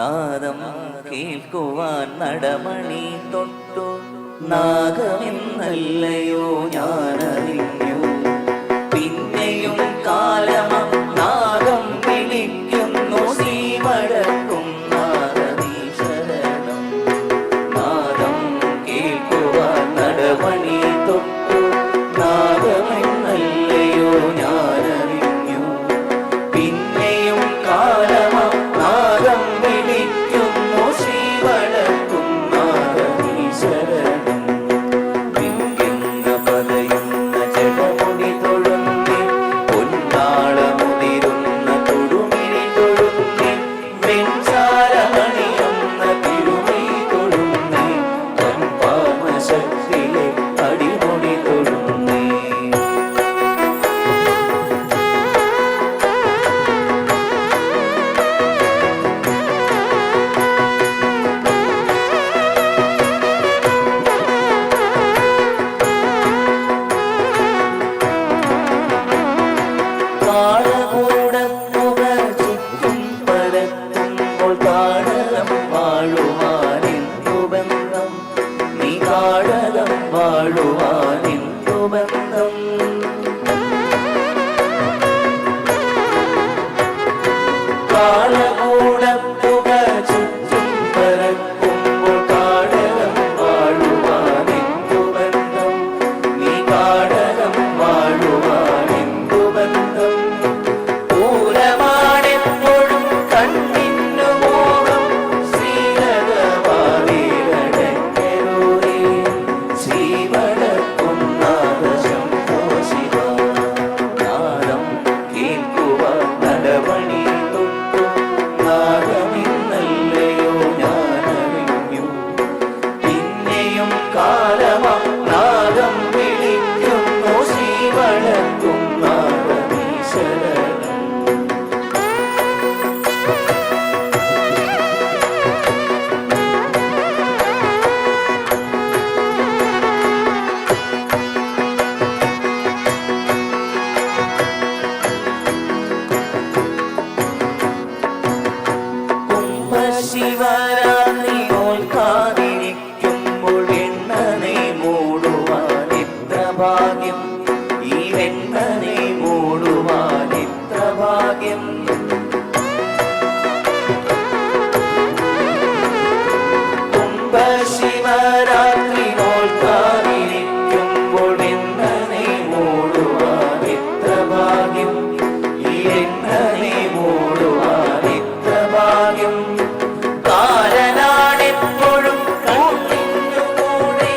നാദം കേൾക്കുവാൻ നടമണി തൊട്ടു നാഗമെന്നല്ലയോ ഞാനറിഞ്ഞു. പിന്നെയും കാലമം നാഗം വിളിക്കുന്നു ശ്രീവഴക്കും നാദീശരണം. നാദം കേൾക്കുവാൻ നടമണി തൊട്ടു നാഗമെന്നല്ലയോ ഞാനറിഞ്ഞു. പിന്നെയും കാലമം നാഗം വിളിക്കുന്നു ശ്രീവഴക്കും നാദീശരണം. വിങ്ങുന്ന പതയുന്ന ജടമുടി തൊഴുന്നേ, പൊന്നാളമുതിരുന്ന തൊടുമിഴി തൊഴുന്നേ, വെൺചാരമണിയുന്ന തിരുമൈ തൊഴുന്നേ, വൻപാമശക്തിയെ അടിമുടി തൊഴുന്നേ. കാളകൂടപ്പുക ചുറ്റും പരത്തുമ്പോൾ കാടകം വാഴുവാനെന്തു ബന്ധം? നീ കാടകം വാഴുവാനെന്തു ബന്ധം? കാളകൂടപ്പുക ചുറ്റും പരത്തുമ്പോൾ കാടകം വാഴുവാനെന്തു ബന്ധം? നീ കാടകം വാഴുവാനെന്തു ബന്ധം? പൂരമാണെപ്പോഴും കണ്ണിന്നു മോഹം ശ്രീലകവാതിലടയ്ക്കരുതേ. ശ്രീവഴക്കും നാദശംഭോ ശിവ. നാദം കേൾക്കുവാൻ നടമണി തൊട്ടു നാദമെന്നല്ലയോ ഞാനറിഞ്ഞു. പിന്നെയും കാലമം നാദം വിളിക്കുന്നു ശ്രീവഴക്കും നാദീശരണം. കുംഭശിവരാത്രി നോൽക്കാതിരിക്കുമ്പോൾ വെണ്ണനെ മൂടുവാൻ എത്ര ഭാഗ്യം! ഈ വെണ്ണനെ മൂടുവാൻ എത്ര ഭാഗ്യം! കുംഭശിവരാത്രി നോൽക്കാതിരിക്കുമ്പോൾ വെണ്ണനെ മൂടുവാൻ എത്ര ഭാഗ്യം! ഈ വെണ്ണനെ മൂടുവാൻ എത്ര ഭാഗ്യം! കാലനാണെപ്പോഴും കണ്ണിന്നു കൂടെ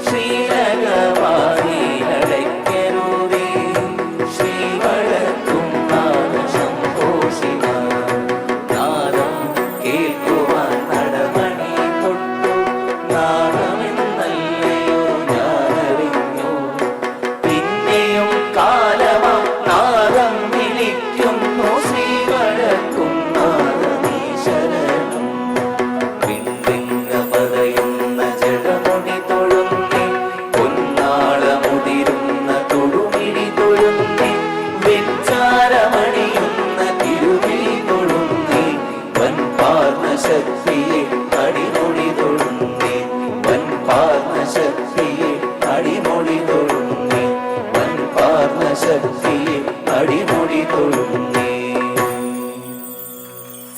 ശ്രീലകവാതിലടയ്ക്കരുതേ. ശ്രീവഴക്കും നാദശംഭോ ശിവ. നാദം കേൾക്കുവാൻ നടമണി തൊട്ടു നാദമെന്നല്ലയോ ഞാനറിഞ്ഞു. പിന്നെയും കാലമം നാദം വിളിക്കുന്നു ശ്രീവഴക്കും നാദീശരണം. വിണ്ടിങ്ങ പതയുന്ന ജടമുടി തൊഴുന്നേ, പൊന്നാളമുതിരുന്ന തൊടുമിഴി തൊഴുന്നേ, വെൺചാരമണിയുന്ന തിരുമിഴി തൊഴുന്നേ, വൻപാർന്ന ശക്തിയെ അടിമൊഴി തൊഴുന്നേ, വൻപാർന്ന ശക്തിയെ അടിമൊഴി തൊഴുന്നേ, വൻപാർന്ന ശക്തിയെ അടിമൊഴി തൊഴുന്നേ.